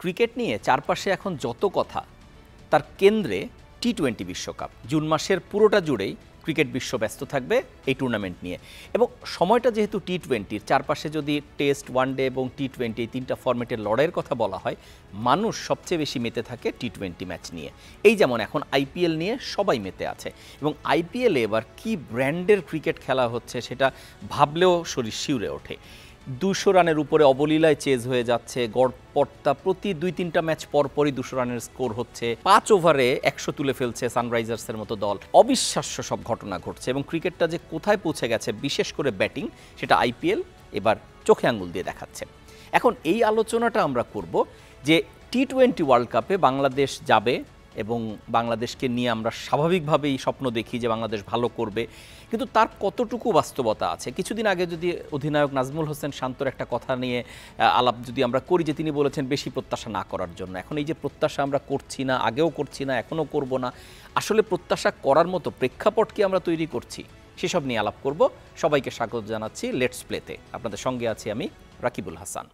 Cricket নিয়ে চারপাশে এখন যত কথা তার কেন্দ্রে টি-20 বিশ্বকাপ। জুন মাসের পুরোটা জুড়েই ক্রিকেট বিশ্ব ব্যস্ত থাকবে এই টুর্নামেন্ট নিয়ে, এবং সময়টা যেহেতু টি-20-র চারপাশে যদি টেস্ট, ওয়ানডে এবং টি-20 এই তিনটা ফরম্যাটের লড়াইয়ের কথা বলা হয়, মানুষ সবচেয়ে বেশি মেতে থাকে টি-20 ম্যাচ নিয়ে। এই যেমন এখন আইপিএল নিয়ে সবাই মেতে আছে, এবং আইপিএলে এবার কি ব্র্যান্ডের ক্রিকেট খেলা হচ্ছে সেটা ভাবলেও শরীর শিউরে ওঠে। 200 রানের উপরে অবলীলায় চেজ হয়ে যাচ্ছে, গড়পড়তা প্রতি 2-3টা ম্যাচ পরপরই 200 রানের স্কোর হচ্ছে, 5 ওভারে 100 তুলে ফেলছে সানরাইজার্সের মতো দল। অবিশ্বাস্য সব ঘটনা ঘটছে, এবং ক্রিকেটটা যে কোথায় পৌঁছে গেছে, বিশেষ করে ব্যাটিং, সেটা আইপিএল এবার চোখে আঙুল দিয়ে দেখাচ্ছে। এখন এই আলোচনাটা আমরা করব যে টি-20 ওয়ার্ল্ড কাপে বাংলাদেশ যাবে, এবং বাংলাদেশকে নিয়ে আমরা স্বাভাবিকভাবেই স্বপ্ন দেখি যে বাংলাদেশ ভালো করবে, কিন্তু তার কতটুকু বাস্তবতা আছে। কিছুদিন আগে যদি অধিনায়ক নাজমুল হোসেন শান্তর একটা কথা নিয়ে আলাপ যদি আমরা করি, যে তিনি বলেছেন বেশি প্রত্যাশা না করার জন্য। এখন এই যে প্রত্যাশা আমরা করছি না, আগেও করছি না, এখনও করব না, আসলে প্রত্যাশা করার মতো প্রেক্ষাপট কি আমরা তৈরি করছি, সেসব নিয়ে আলাপ করব। সবাইকে স্বাগত জানাচ্ছি লেটস প্লেতে। আপনাদের সঙ্গে আছি আমি রাকিবুল হাসান।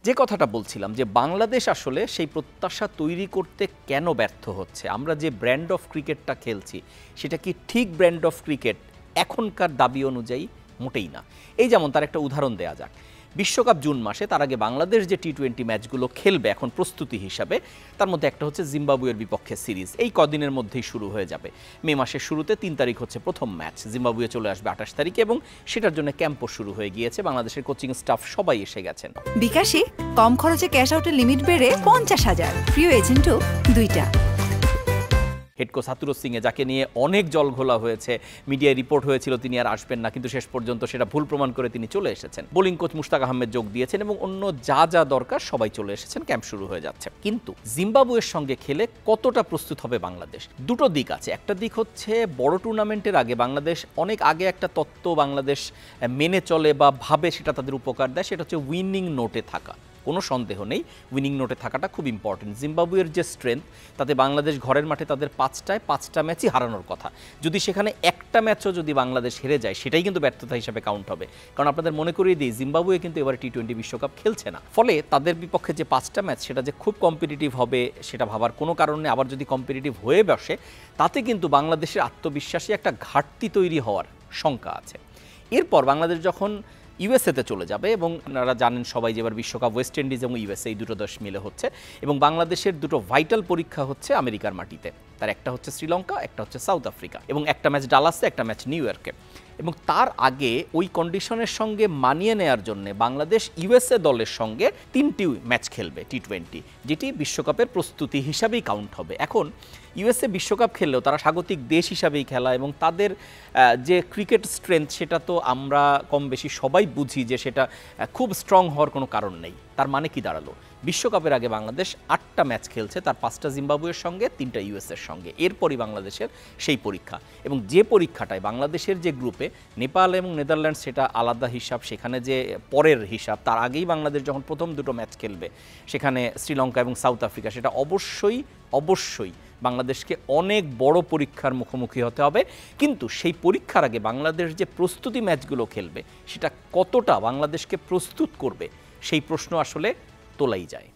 যে কথাটা বলছিলাম যে বাংলাদেশ আসলে সেই প্রত্যাশা তৈরি করতে কেন ব্যর্থ হচ্ছে, আমরা যে ব্র্যান্ড অফ ক্রিকেটটা খেলছি সেটা কি ঠিক ব্র্যান্ড অফ ক্রিকেট এখনকার দাবি অনুযায়ী? মোটেই না। এই যেমন তার একটা উদাহরণ দেয়া যাক। বিশ্বকাপ জুন মাসে, তার আগে বাংলাদেশ যে টি-20 ম্যাচগুলো খেলবে এখন প্রস্তুতি হিসাবে, তার মধ্যে একটা হচ্ছে জিম্বাবুয়ের বিপক্ষে সিরিজ, এই কদিনের মধ্যেই শুরু হয়ে যাবে। মে মাসের শুরুতে 3 তারিখ হচ্ছে প্রথম ম্যাচ, জিম্বাবুয়ে চলে আসবে 28 তারিখে, এবং সেটার জন্য ক্যাম্পও শুরু হয়ে গিয়েছে। বাংলাদেশের কোচিং স্টাফ সবাই এসে গেছেন। বিকাশে কম খরচে ক্যাশ আউটের লিমিট বেড়ে 50,000, প্রিয় এজেন্টও 2টা। হেড কোচ হাতুরুস সিংয়ে, যাকে নিয়ে অনেক জলঘোলা হয়েছে, মিডিয়ায় রিপোর্ট হয়েছিল তিনি আর আসবেন না, কিন্তু শেষ পর্যন্ত সেটা ভুল প্রমাণ করে তিনি চলে এসেছেন। বোলিং কোচ মুশতাক আহমেদ যোগ দিয়েছেন, এবং অন্য যা যা দরকার সবাই চলে এসেছেন, ক্যাম্প শুরু হয়ে যাচ্ছে। কিন্তু জিম্বাবুয়ের সঙ্গে খেলে কতটা প্রস্তুত হবে বাংলাদেশ? দুটো দিক আছে। একটা দিক হচ্ছে বড় টুর্নামেন্টের আগে বাংলাদেশ অনেক আগে একটা তত্ত্ব বাংলাদেশ মেনে চলে বা ভাবে, সেটা তাদের উপকার দেয়, সেটা হচ্ছে উইনিং নোটে থাকা। কোনো সন্দেহ নেই, উইনিং নোটে থাকাটা খুব ইম্পর্টেন্ট। জিম্বাবুয়ের যে স্ট্রেংথ, তাতে বাংলাদেশ ঘরের মাঠে তাদের 5টা ম্যাচই হারানোর কথা। যদি সেখানে একটা ম্যাচও যদি বাংলাদেশ হেরে যায়, সেটাই কিন্তু ব্যর্থতা হিসেবে কাউন্ট হবে। কারণ আপনাদের মনে করিয়ে দিই, জিম্বাবুয়ে কিন্তু এবার টি-20 বিশ্বকাপ খেলছে না। ফলে তাদের বিপক্ষে যে 5টা ম্যাচ, সেটা যে খুব কম্পিটিটিভ হবে সেটা ভাবার কোনো কারণ নেই। আবার যদি কম্পিটিটিভ হয়ে বসে, তাতে কিন্তু বাংলাদেশের আত্মবিশ্বাসী একটা ঘাটতি তৈরি হওয়ার শঙ্কা আছে। এরপর বাংলাদেশ যখন ইউএসএতে চলে যাবে, এবং আপনারা জানেন সবাই যে এবার বিশ্বকাপ ওয়েস্ট ইন্ডিজ এবং ইউএসএ এই দুটো দেশ মিলে হচ্ছে, এবং বাংলাদেশের দুটো ভাইটাল পরীক্ষা হচ্ছে আমেরিকার মাটিতে। তার একটা হচ্ছে শ্রীলঙ্কা, একটা হচ্ছে সাউথ আফ্রিকা, এবং একটা ম্যাচ ডালাসে, একটা ম্যাচ নিউ ইয়র্কে। এবং তার আগে ওই কন্ডিশনের সঙ্গে মানিয়ে নেওয়ার জন্য বাংলাদেশ ইউএসএ দলের সঙ্গে 3টি ম্যাচ খেলবে টি-20, যেটি বিশ্বকাপের প্রস্তুতি হিসাবেই কাউন্ট হবে। এখন ইউএসএ বিশ্বকাপ খেললেও তারা স্বাগতিক দেশ হিসাবেই খেলা, এবং তাদের যে ক্রিকেট স্ট্রেংথ, সেটা তো আমরা কম বেশি সবাই বুঝি যে সেটা খুব স্ট্রং হওয়ার কোনো কারণ নেই। তার মানে কি দাঁড়ালো? বিশ্বকাপের আগে বাংলাদেশ 8টা ম্যাচ খেলছে, তার 5টা জিম্বাবুয়ের সঙ্গে, 3টা ইউএসএর সঙ্গে। এরপরই বাংলাদেশের সেই পরীক্ষা, এবং যে পরীক্ষাটায় বাংলাদেশের যে গ্রুপে নেপাল এবং নেদারল্যান্ডস, সেটা আলাদা হিসাব, সেখানে যে পরের হিসাব। তার আগেই বাংলাদেশ যখন প্রথম দুটো ম্যাচ খেলবে, সেখানে শ্রীলঙ্কা এবং সাউথ আফ্রিকা, সেটা অবশ্যই বাংলাদেশকে অনেক বড় পরীক্ষার মুখোমুখি হতে হবে। কিন্তু সেই পরীক্ষার আগে বাংলাদেশ যে প্রস্তুতি ম্যাচগুলো খেলবে, সেটা কতটা বাংলাদেশকে প্রস্তুত করবে, সেই প্রশ্ন আসলে তোলাই যায়।